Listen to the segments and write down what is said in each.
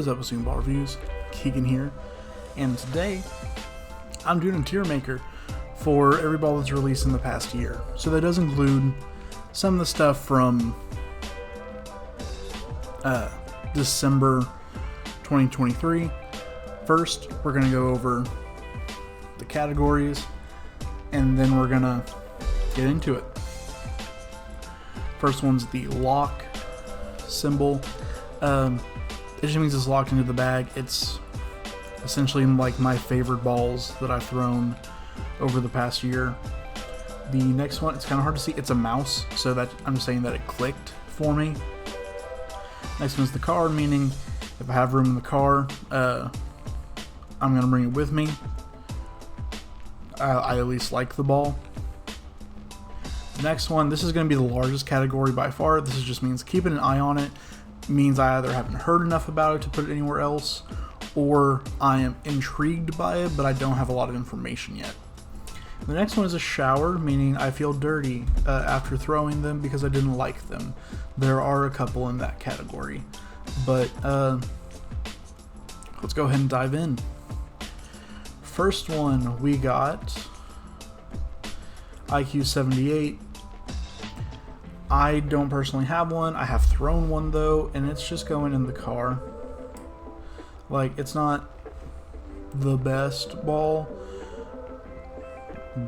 What is up, OSIMA Ball Reviews? Keegan here, and today I'm doing a tier maker for every ball that's released in the past year. So that does include some of the stuff from December 2023. First, we're going to go over the categories, and then we're going to get into it. First one's the lock symbol. It just means it's locked into the bag. It's essentially like my favorite balls that I've thrown over the past year. The next one, it's kind of hard to see. It's a mouse, so that I'm saying that it clicked for me. Next one's the card, meaning if I have room in the car, I'm going to bring it with me. I at least like the ball. Next one, this is going to be the largest category by far. This just means keeping an eye on it. Means I either haven't heard enough about it to put it anywhere else, or I am intrigued by it, but I don't have a lot of information yet. The next one is a shower, meaning I feel dirty after throwing them because I didn't like them. There are a couple in that category, but let's go ahead and dive in. First one, we got IQ 78. I don't personally have one. I have thrown one though, and it's just going in the car. Like, it's not the best ball,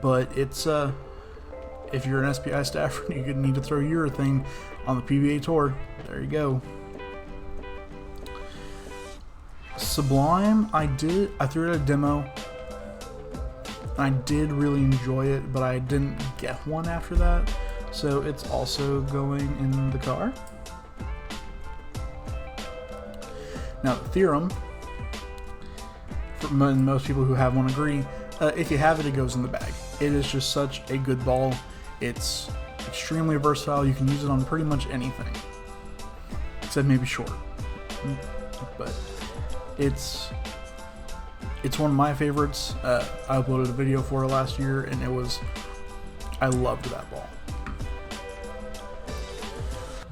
but it's if you're an SPI staffer and you need to throw urethane on the PBA tour, there you go. Sublime, I threw it at a demo. I did really enjoy it, but I didn't get one after that. So it's also going in the car. Now, the theorem, most people who have one agree, if you have it, it goes in the bag. It is just such a good ball. It's extremely versatile. You can use it on pretty much anything, except maybe short. But it's one of my favorites. I uploaded a video for it last year, and I loved that ball.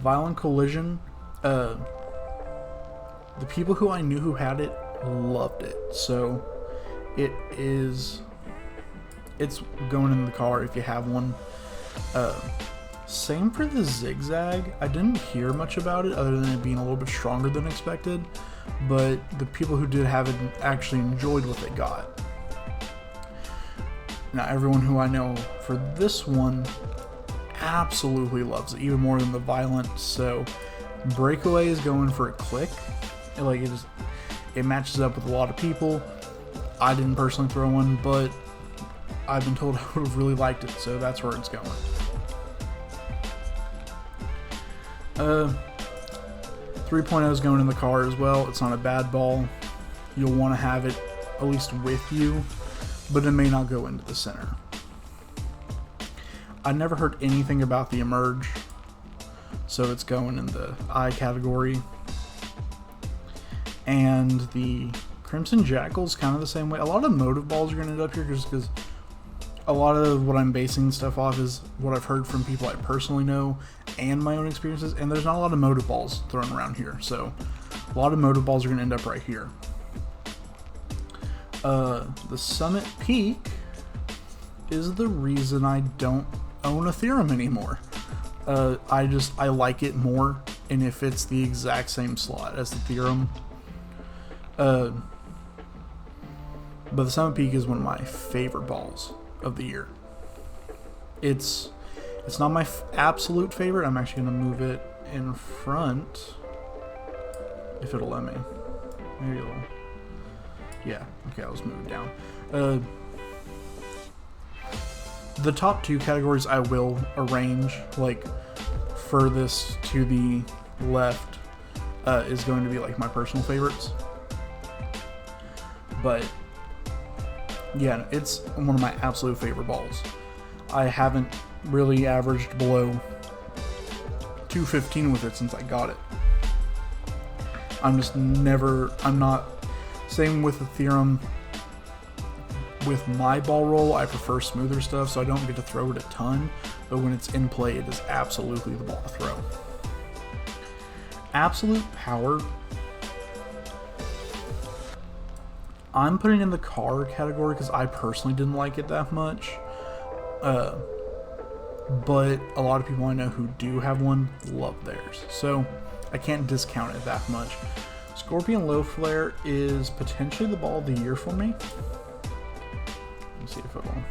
Violent Collision, the people who I knew who had it loved it, so it's going in the car if you have one. Same for the Zigzag. I didn't hear much about it other than it being a little bit stronger than expected, but the people who did have it actually enjoyed what they got. Now, everyone who I know for this one absolutely loves it, even more than the Violent. So Breakaway is going for a click. It matches up with a lot of people. I didn't personally throw one, but I've been told I would have really liked it, so that's where it's going. 3.0 is going in the car as well. It's not a bad ball. You'll want to have it at least with you, but it may not go into the center. I never heard anything about the Emerge, so it's going in the I category. And the Crimson Jackal's kind of the same way. A lot of motive balls are going to end up here just because a lot of what I'm basing stuff off is what I've heard from people I personally know and my own experiences, and there's not a lot of motive balls thrown around here, so a lot of motive balls are going to end up right here. The Summit Peak is the reason I don't own a Theorem anymore. I like it more, and if it's the exact same slot as the Theorem. But the Summit Peak is one of my favorite balls of the year. It's not my absolute favorite. I'm actually going to move it in front if it'll let me. Maybe it'll. Yeah, okay, I'll just move it down. The top two categories I will arrange, like furthest to the left is going to be like my personal favorites. But yeah, it's one of my absolute favorite balls. I haven't really averaged below 215 with it since I got it. I'm not, same with the Theorem. With my ball roll, I prefer smoother stuff, so I don't get to throw it a ton, but when it's in play, it is absolutely the ball to throw. Absolute power I'm putting in the car category because I personally didn't like it that much. But a lot of people I know who do have one love theirs. So I can't discount it that much. Scorpion Low Flare is potentially the ball of the year for me. Let me see if it will.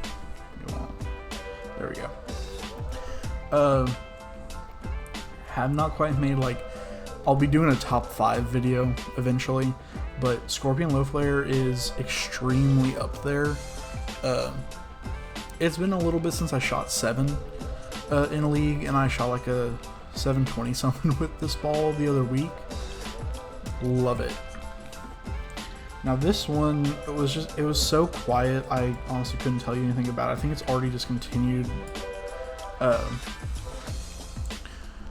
There we go. Have not quite made, like, I'll be doing a top 5 video eventually, but Scorpion Low Flare is extremely up there. It's been a little bit since I shot 7 in a league, and I shot like a 720 something with this ball the other week. Love it. Now this one, it was so quiet, I honestly couldn't tell you anything about it. I think it's already discontinued.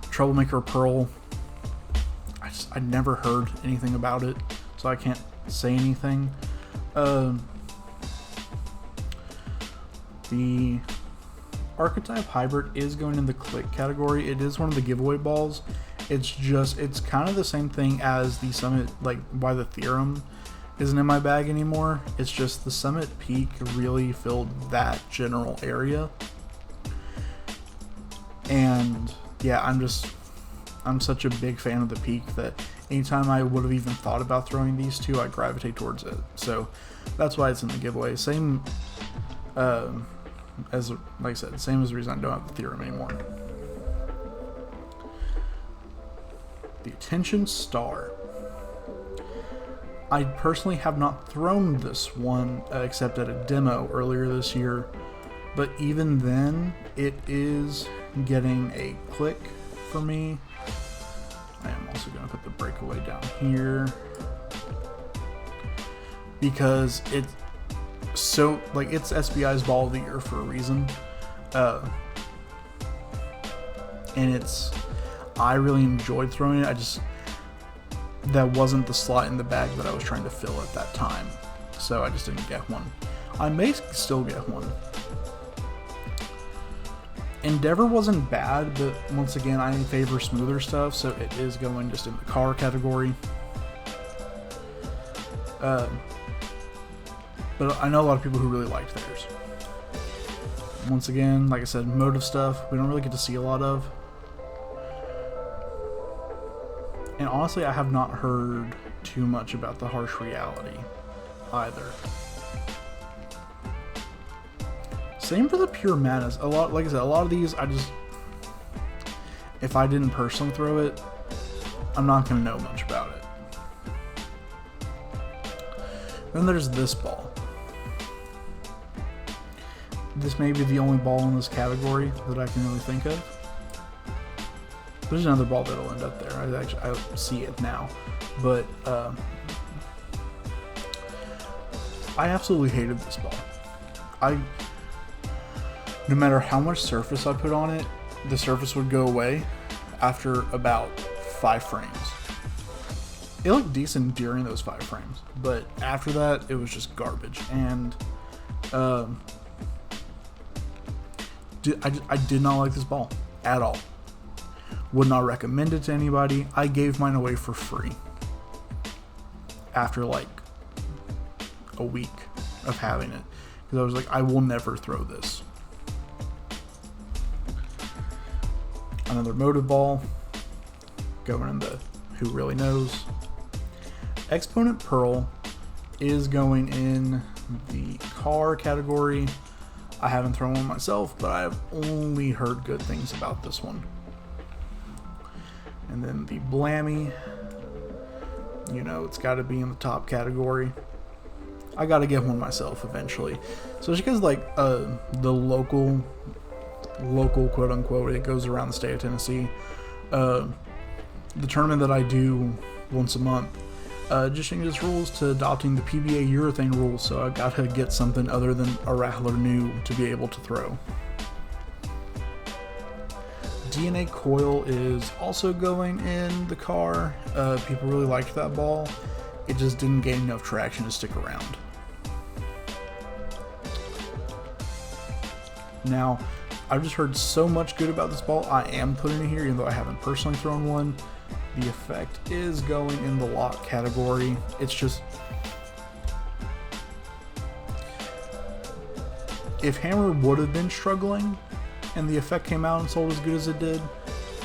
Troublemaker Pearl, I never heard anything about it, so I can't say anything. The Archetype Hybrid is going in the click category. It is one of the giveaway balls. It's kind of the same thing as the Summit, like why the Theorem isn't in my bag anymore. It's just the Summit Peak really filled that general area. And yeah, I'm such a big fan of the Peak that anytime I would have even thought about throwing these two, I gravitate towards it. So that's why it's in the giveaway. Same as, like I said, same as the reason I don't have the Theorem anymore. The Attention Star. I personally have not thrown this one except at a demo earlier this year, but even then it is getting a click for me. I am also going to put the breakaway down here because it's so, like, it's SBI's ball of the year for a reason, and I really enjoyed throwing it. That wasn't the slot in the bag that I was trying to fill at that time, so I just didn't get one. I may still get one. Endeavor wasn't bad, but once again, I favor smoother stuff, so it is going just in the car category. But I know a lot of people who really liked theirs. Once again, like I said, motive stuff, we don't really get to see a lot of. And honestly, I have not heard too much about the Harsh Reality either. Same for the Pure Madness. Like I said, a lot of these, if I didn't personally throw it, I'm not going to know much about it. Then there's this ball. This may be the only ball in this category that I can really think of. There's another ball that'll end up there. I see it now, but I absolutely hated this ball. No matter how much surface I put on it, the surface would go away after about 5 frames. It looked decent during those 5 frames, but after that, it was just garbage. And I did not like this ball at all. Would not recommend it to anybody. I gave mine away for free after like a week of having it, because I was like, I will never throw this. Another motive ball going in the who really knows. Exponent Pearl is going in the car category. I haven't thrown one myself, but I've only heard good things about this one. And then the Blammy, it's got to be in the top category. I got to get one myself eventually. So just because, like, the local quote unquote, it goes around the state of Tennessee. The tournament that I do once a month just changes rules to adopting the PBA urethane rules, so I got to get something other than a Rattler new to be able to throw. DNA Coil is also going in the car. People really liked that ball. It just didn't gain enough traction to stick around. Now, I've just heard so much good about this ball. I am putting it here, even though I haven't personally thrown one. The Effect is going in the lock category. It's just, if Hammer would have been struggling and the effect came out and sold as good as it did,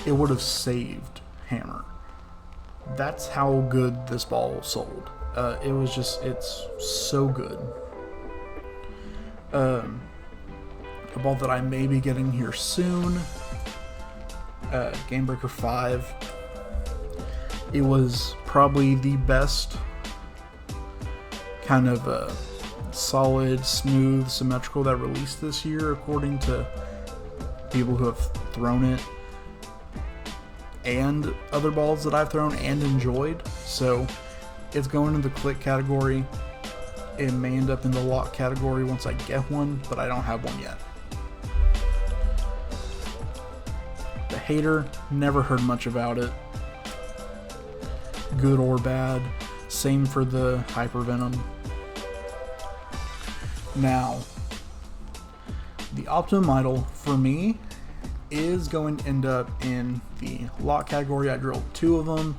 it would have saved Hammer. That's how good this ball sold. It's so good. A ball that I may be getting here soon, Game Breaker 5. It was probably the best kind of solid, smooth, symmetrical that released this year, according to people who have thrown it and other balls that I've thrown and enjoyed. So it's going into the click category. It may end up in the lock category once I get one, but I don't have one yet. The Hater, never heard much about it. Good or bad. Same for the Hyper Venom. Now, the Optimum Idol, for me, is going to end up in the lock category. I drilled 2 of them.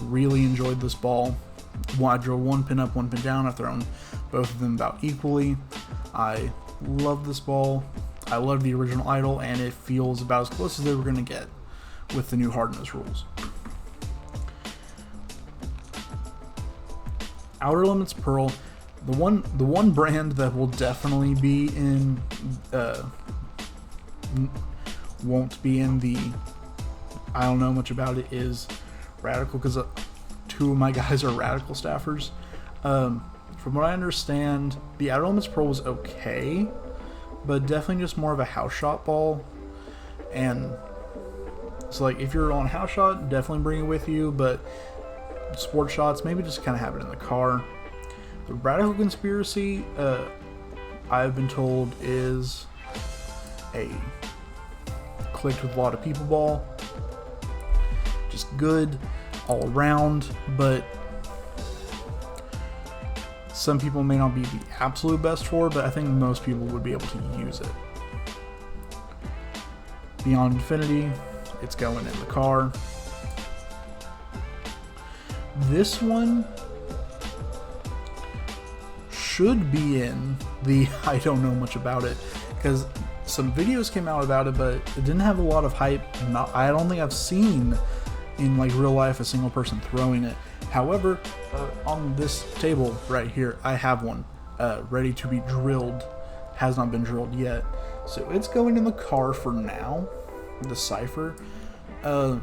Really enjoyed this ball. I drilled 1 pin up, 1 pin down. I've thrown both of them about equally. I love this ball. I love the original Idol, and it feels about as close as they were going to get with the new hardness rules. Outer Limits Pearl, the one brand that will definitely be in, won't be in the, I don't know much about it, is Radical, because 2 of my guys are Radical staffers. From what I understand, the Outer Limits Pearl was okay, but definitely just more of a house shot ball. And so, like, if you're on house shot, definitely bring it with you, but sport shots, maybe just kind of have it in the car. The Radical Conspiracy, I've been told, is a clicked with a lot of people ball. Just good all around, but some people may not be the absolute best for it, but I think most people would be able to use it. Beyond Infinity, it's going in the car. This one should be in the I don't know much about it, because some videos came out about it, but it didn't have a lot of hype. I don't think I've seen in like real life a single person throwing it. However, on this table right here, I have one ready to be drilled. Has not been drilled yet, so it's going in the car for now. The Cypher. I'm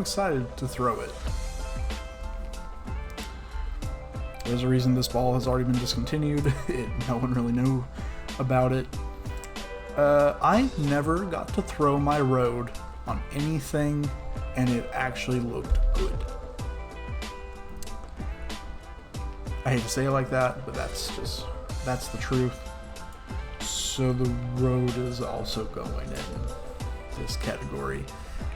excited to throw it. There's a reason this ball has already been discontinued. No one really knew about it. I never got to throw my road on anything, and it actually looked good. I hate to say it like that, but that's the truth. So the road is also going in this category.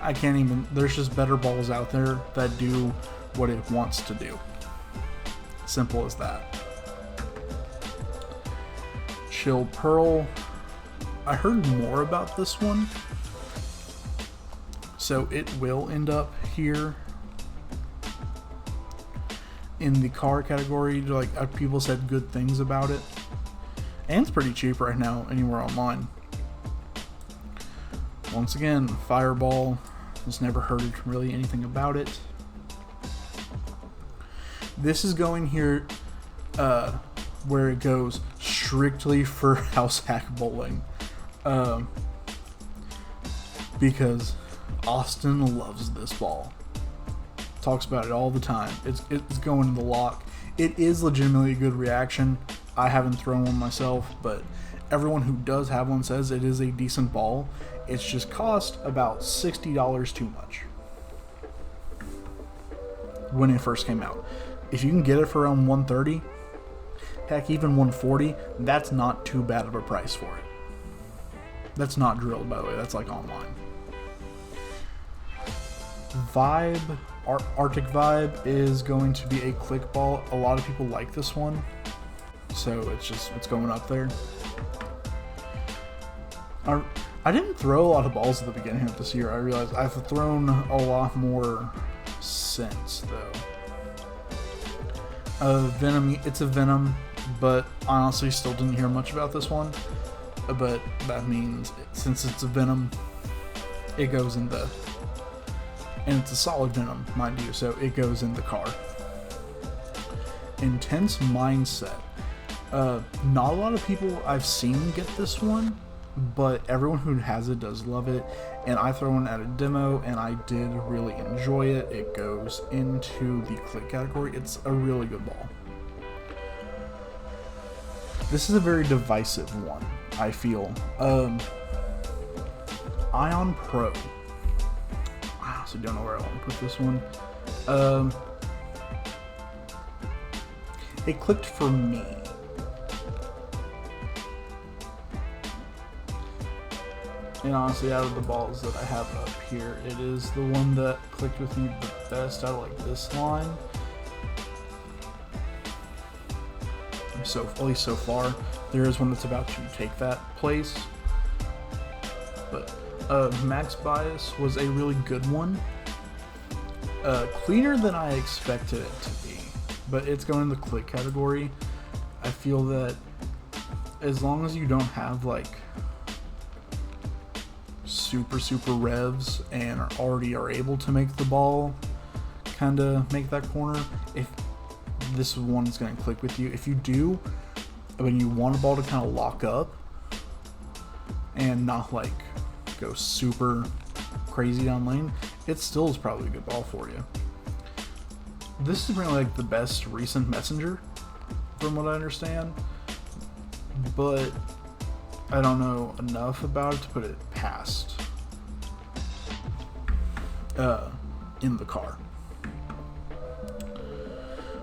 I can't even, there's just better balls out there that do what it wants to do. Simple as that. Chill Pearl. I heard more about this one, so it will end up here in the car category. Like, people said good things about it, and it's pretty cheap right now anywhere online. Once again, Fireball. Just never heard really anything about it. This is going here where it goes strictly for house hack bowling, because Austin loves this ball. Talks about it all the time. It's going in the lock. It is legitimately a good reaction. I haven't thrown one myself, but everyone who does have one says it is a decent ball. It's just cost about $60 too much when it first came out. If you can get it for around $130, heck, even $140, that's not too bad of a price for it. That's not drilled, by the way. That's like online. Vibe, Arctic Vibe is going to be a click ball. A lot of people like this one, so it's going up there. I didn't throw a lot of balls at the beginning of this year. I realized I've thrown a lot more since, though. Venom, it's a Venom. but honestly still didn't hear much about this one. But that means since it's a Venom, it goes in the, and it's a solid Venom, mind you, so it goes in the car. Intense Mindset. Not a lot of people I've seen get this one, but everyone who has it does love it, and I throw one at a demo and I did really enjoy it. It goes into the click category. It's a really good ball. This is a very divisive one, I feel. Ion Pro. I honestly don't know where I want to put this one. It clicked for me. And honestly, out of the balls that I have up here, it is the one that clicked with me the best out of like this line. So, at least so far, there is one that's about to take that place. But Max Bias was a really good one. Cleaner than I expected it to be, but it's going in the click category. I feel that as long as you don't have like super revs and already are able to make the ball kind of make that corner, if this one is going to click with you. If you do, when you want a ball to kind of lock up and not like go super crazy down lane, it still is probably a good ball for you. This is really like the best recent messenger from what I understand, but I don't know enough about it to put it past in the car.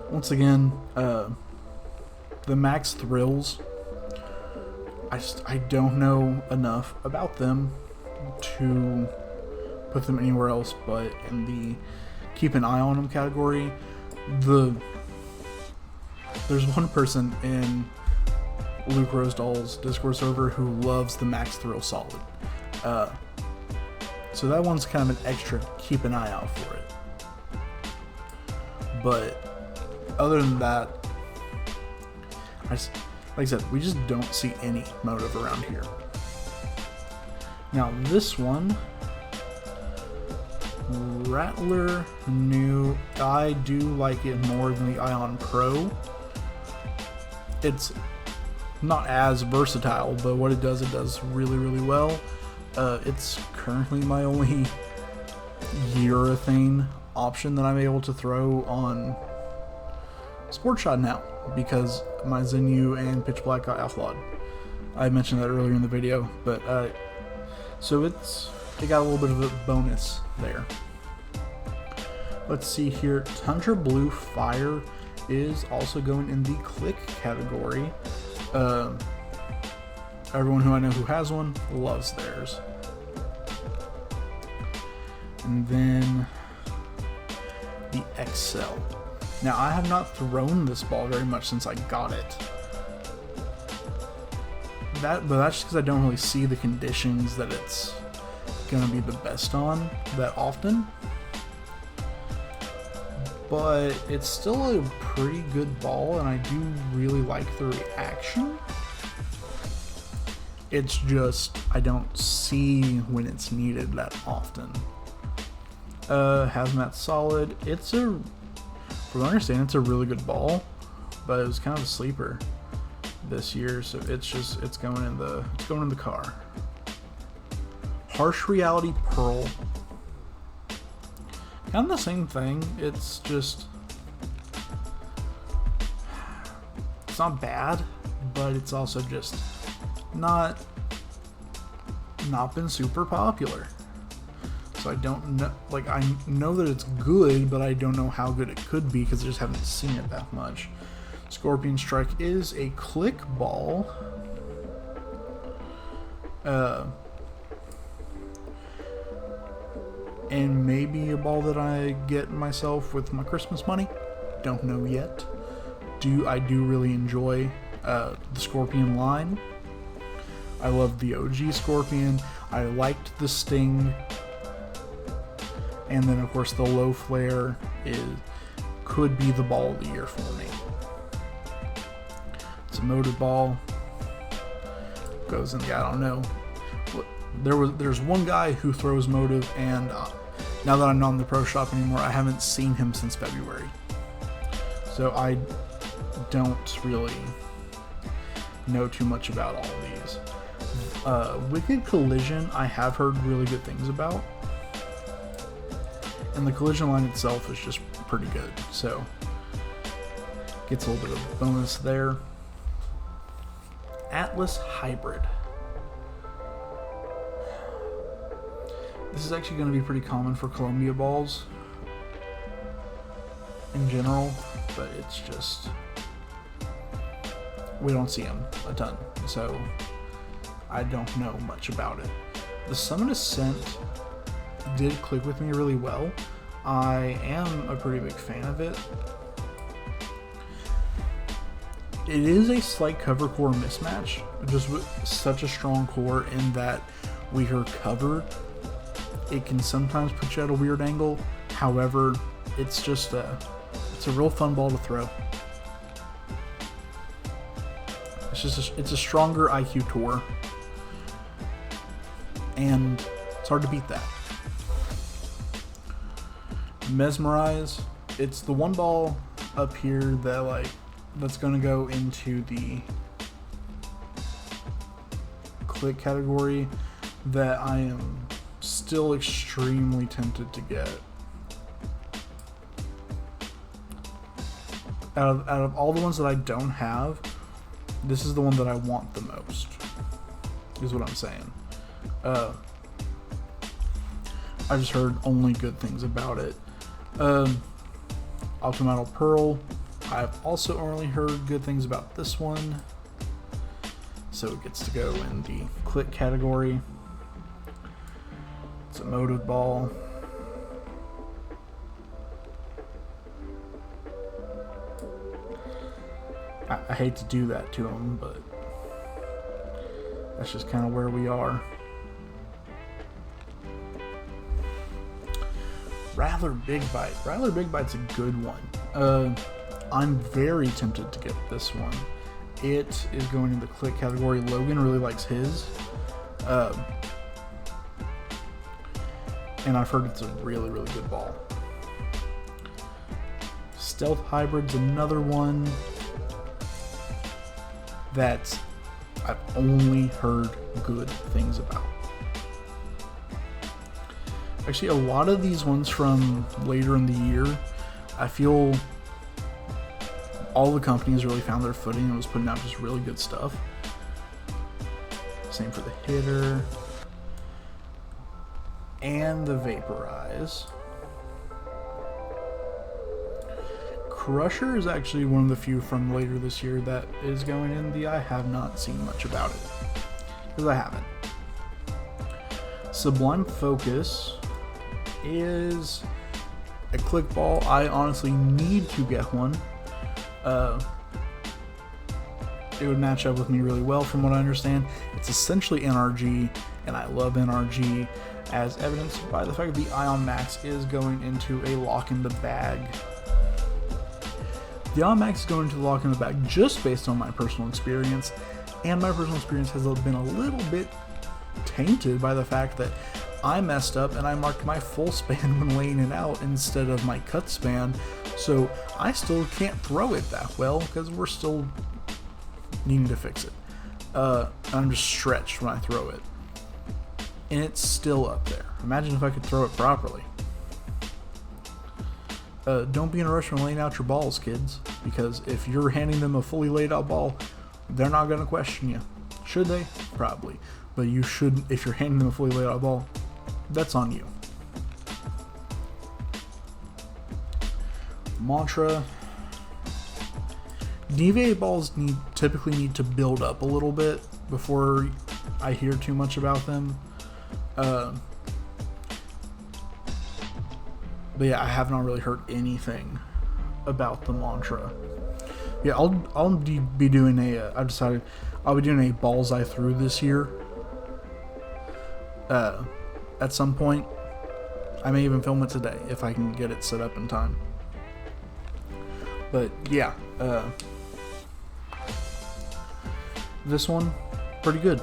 Once again, the Max Thrills, I don't know enough about them to put them anywhere else but in the keep an eye on them category. There's one person in Luke Rosedall's Discord server who loves the Max Thrill Solid. So that one's kind of an extra keep an eye out for it. But other than that, like I said, we just don't see any motive around here. Now this one, Rattler New, I do like it more than the Ion Pro. It's not as versatile, but what it does really well. It's currently my only urethane option that I'm able to throw on Sport Shot now, because my Zen-U and Pitch Black got outlawed. I mentioned that earlier in the video, but so it got a little bit of a bonus there. Let's see here. Tundra Blue Fire is also going in the click category. Everyone who I know who has one loves theirs. And then the XL. Now I have not thrown this ball very much since I got it. But that's just because I don't really see the conditions that it's gonna be the best on that often. But it's still a pretty good ball, and I do really like the reaction. It's just I don't see when it's needed that often. Hazmat Solid. From what I understand, it's a really good ball, but it was kind of a sleeper this year, so it's going in the car. Harsh Reality Pearl. Kind of the same thing. It's not bad, but it's also just not been super popular. So I don't know, like I know that it's good, but I don't know how good it could be because I just haven't seen it that much. Scorpion Strike is a click ball. And maybe a ball that I get myself with my Christmas money. Don't know yet. I do really enjoy the Scorpion line. I love the OG Scorpion. I liked the Sting. And then of course the Low Flare could be the ball of the year for me. a motive ball. Goes in the, I don't know. There's one guy who throws motive, and now that I'm not in the pro shop anymore, I haven't seen him since February. So I don't really know too much about all of these. Wicked Collision, I have heard really good things about. And the Collision line itself is just pretty good. So gets a little bit of bonus there. Atlas Hybrid. This is actually going to be pretty common for Columbia balls in general, but it's just, we don't see them a ton, so I don't know much about it. The Summon Ascent did click with me really well. I am a pretty big fan of it. It is a slight cover core mismatch, just with such a strong core in that we are covered. It can sometimes put you at a weird angle. However, it's just it's a real fun ball to throw. It's a stronger IQ tour, and it's hard to beat that. Mesmerize. It's the one ball up here that that's going to go into the click category that I am still extremely tempted to get. Out of all the ones that I don't have, this is the one that I want the most, is what I'm saying. I just heard only good things about it. Ultrametal Pearl, I've also only heard good things about this one, so it gets to go in the click category. It's a motive ball. I hate to do that to them, but that's just kind of where we are. Rattler Big Bite. Rattler Big Bite's a good one. I'm very tempted to get this one. It is going in the click category. Logan really likes his. And I've heard it's a really, really good ball. Stealth Hybrid's another one that I've only heard good things about. Actually, a lot of these ones from later in the year, I feel all the companies really found their footing and was putting out just really good stuff. Same for the Hitter and the Vaporize. Crusher is actually one of the few from later this year that is going in the I have not seen much about it, because I haven't. Sublime Focus is a click ball. I honestly need to get one. It would match up with me really well from what I understand. It's essentially NRG, and I love NRG, as evidenced by the fact that the Ion Max is going into a lock in the bag. The Ion Max is going into the lock in the bag just based on my personal experience, and my personal experience has been a little bit tainted by the fact that I messed up and I marked my full span when laying it out instead of my cut span, so I still can't throw it that well because we're still needing to fix it. I'm just stretched when I throw it, and it's still up there. Imagine if I could throw it properly. Don't be in a rush when laying out your balls, kids, because if you're handing them a fully laid out ball, they're not going to question you. Should they? Probably. But you should, if you're handing them a fully laid out ball, that's on you. Mantra. DVA balls typically need to build up a little bit before I hear too much about them. But yeah, I have not really heard anything about the Mantra. Yeah, I'll be doing I've decided I'll be doing a balls I threw this year. At some point, I may even film it today if I can get it set up in time. This one, pretty good.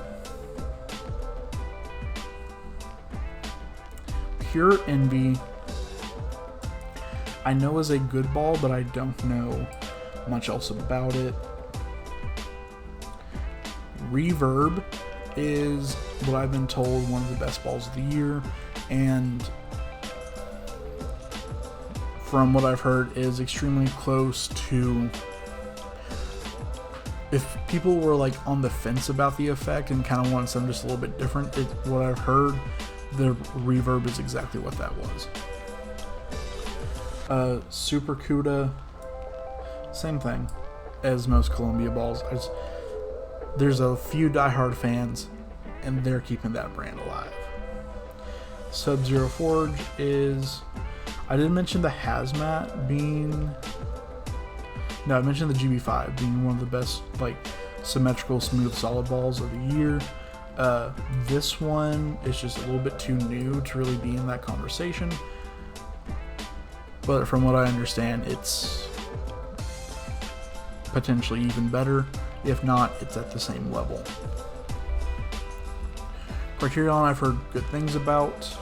Pure Envy, I know is a good ball, but I don't know much else about it. Reverb is what I've been told one of the best balls of the year, and from what I've heard is extremely close to, if people were like on the fence about the effect and kind of wanted something just a little bit different, what I've heard, the Reverb is exactly what that was. Super Cuda, same thing as most Columbia balls. There's a few diehard fans, and they're keeping that brand alive. Sub-Zero Forge is, I didn't mention the Hazmat being, no, I mentioned the GB5 being one of the best, like, symmetrical, smooth, solid balls of the year. This one is just a little bit too new to really be in that conversation, but from what I understand, it's potentially even better. If not, it's at the same level. Criterion I've heard good things about,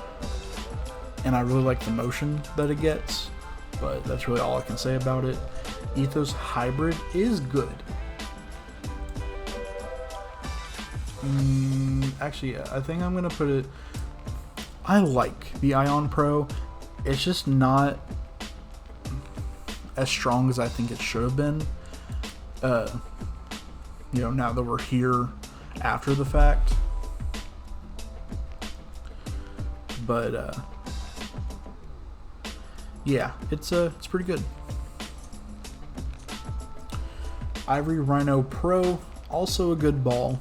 and I really like the motion that it gets, but that's really all I can say about it. Ethos Hybrid is good. Actually, I think I'm going to put it, I like the Ion Pro. It's just not as strong as I think it should have been. You know, now that we're here after the fact. But yeah, it's pretty good. Ivory Rhino Pro, also a good ball,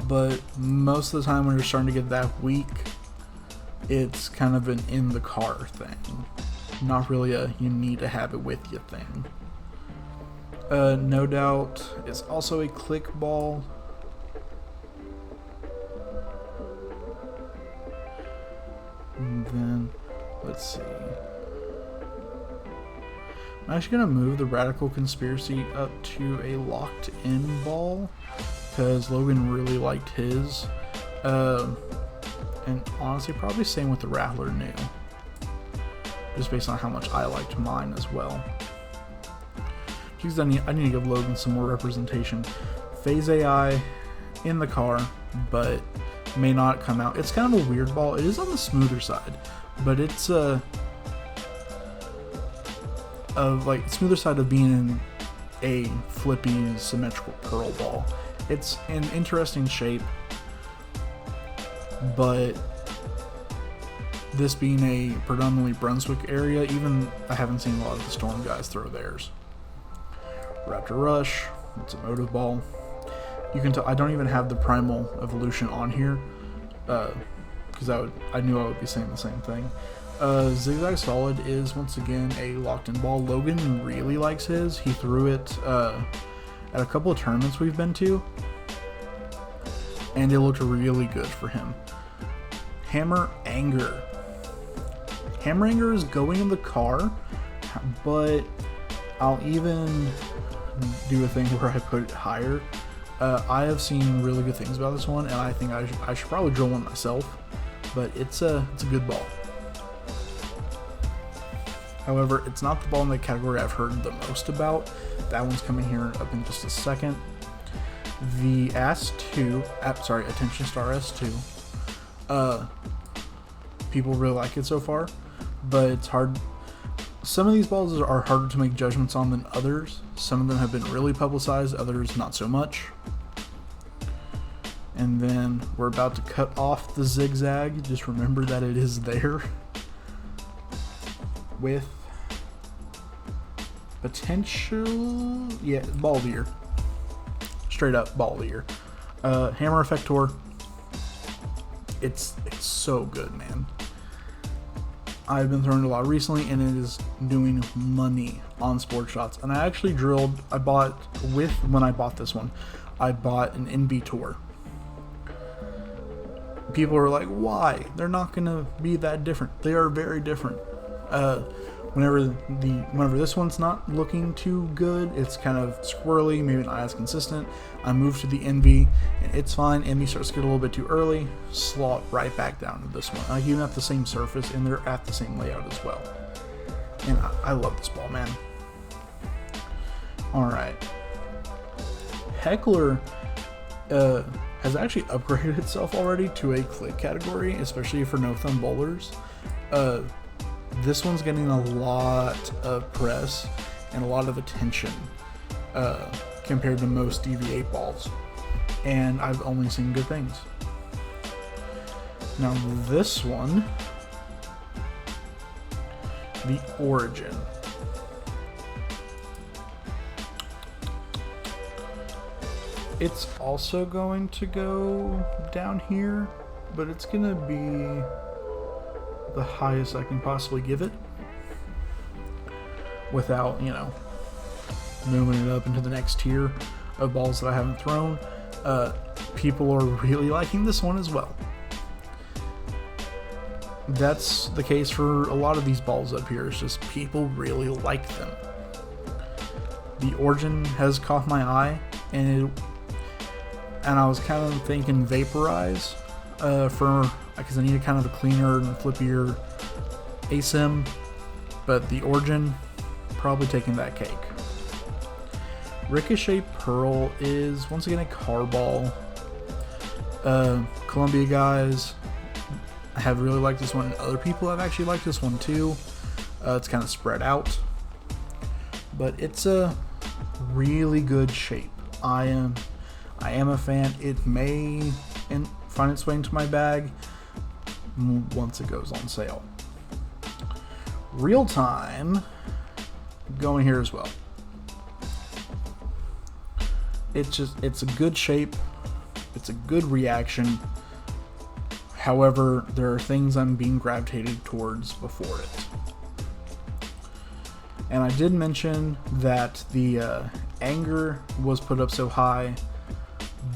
but most of the time when you're starting to get that weak, it's kind of an in the car thing, not really a you need to have it with you thing. No Doubt is also a click ball. And then let's see, I'm actually gonna move the Radical Conspiracy up to a locked in ball because Logan really liked his, and honestly probably same with the Rattler New, just based on how much I liked mine as well. Because I need to give Logan some more representation. Phase AI in the car, but may not come out. It's kind of a weird ball. It is on the smoother side, but it's like smoother side of being in a flippy symmetrical pearl ball. It's an interesting shape, but this being a predominantly Brunswick area, even I haven't seen a lot of the Storm guys throw theirs. Raptor Rush, it's a motive ball. You can tell I don't even have the Primal Evolution on here, because I knew I would be saying the same thing. Zigzag Solid is once again a locked-in ball. Logan really likes his. He threw it at a couple of tournaments we've been to, and it looked really good for him. Hammer Anger. Hammer Anger is going in the car, but I'll even do a thing where I put it higher. I have seen really good things about this one, and I think I should probably drill one myself, but it's a good ball. However, it's not the ball in the category I've heard the most about. That one's coming here up in just a second. The Attention Star S2. People really like it so far, but it's hard. Some of these balls are harder to make judgments on than others. Some of them have been really publicized, others not so much. And then we're about to cut off the zigzag. Just remember that it is there. With potential, yeah, ball of the year. Straight up ball of the year. Hammer Effector. It's so good, man. I've been throwing it a lot recently, and it is doing money on Sport Shots. And I actually when I bought this one, I bought an NB Tour. People are like, why? They're not going to be that different. They are very different. whenever this one's not looking too good, it's kind of squirrely, maybe not as consistent, I move to the Envy, and it's fine. Envy starts to get a little bit too early, slot right back down to this one. Like, even at the same surface, and they're at the same layout as well. And I love this ball, man. Alright. Heckler has actually upgraded itself already to a click category, especially for no-thumb bowlers. This one's getting a lot of press and a lot of attention compared to most DV8 balls, and I've only seen good things. Now this one, the Origin. It's also going to go down here, but it's gonna be the highest I can possibly give it without, you know, moving it up into the next tier of balls that I haven't thrown. People are really liking this one as well. That's the case for a lot of these balls up here. It's just people really like them. The Origin has caught my eye, and I was kind of thinking Vaporize because I needed kind of a cleaner and flippier ASIM, but the Origin probably taking that cake. Ricochet Pearl is once again a car ball. Columbia guys have really liked this one. Other people have actually liked this one too. It's kind of spread out, but it's a really good shape. I am a fan. It may find its way into my bag once it goes on sale. Real Time going here as well. It's a good shape. It's a good reaction. However, there are things I'm being gravitated towards before it. And I did mention that the anger was put up so high,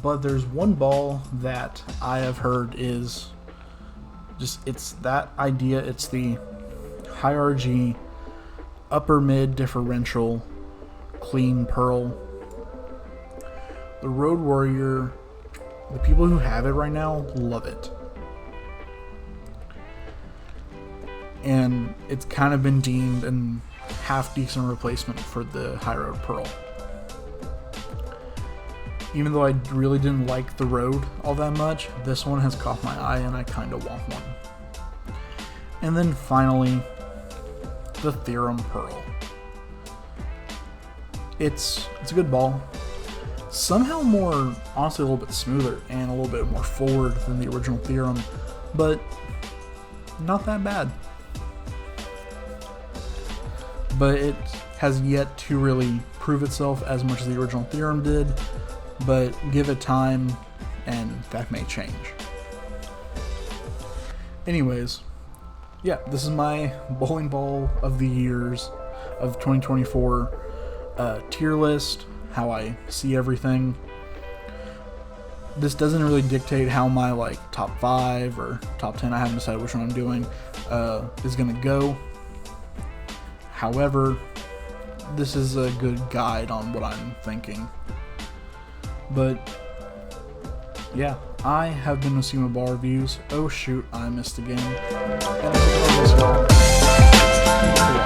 but there's one ball that I have heard is just, it's that idea. It's the high RG, upper mid differential, clean pearl. The Road Warrior, the people who have it right now love it. And it's kind of been deemed a half decent replacement for the High Road Pearl. Even though I really didn't like the Road all that much, this one has caught my eye and I kind of want one. And then finally, the Theorem Pearl. It's a good ball. Somehow more, honestly, a little bit smoother and a little bit more forward than the original Theorem, but not that bad. But it has yet to really prove itself as much as the original Theorem did, but give it time and that may change. Anyways, yeah, this is my bowling ball of the years of 2024 tier list, how I see everything. This doesn't really dictate how my top 5 or top 10, I haven't decided which one I'm doing, is gonna go. However, this is a good guide on what I'm thinking. But yeah, I have been OSIMA Ball Reviews. Oh shoot, I missed again. And I think I'll miss y'all.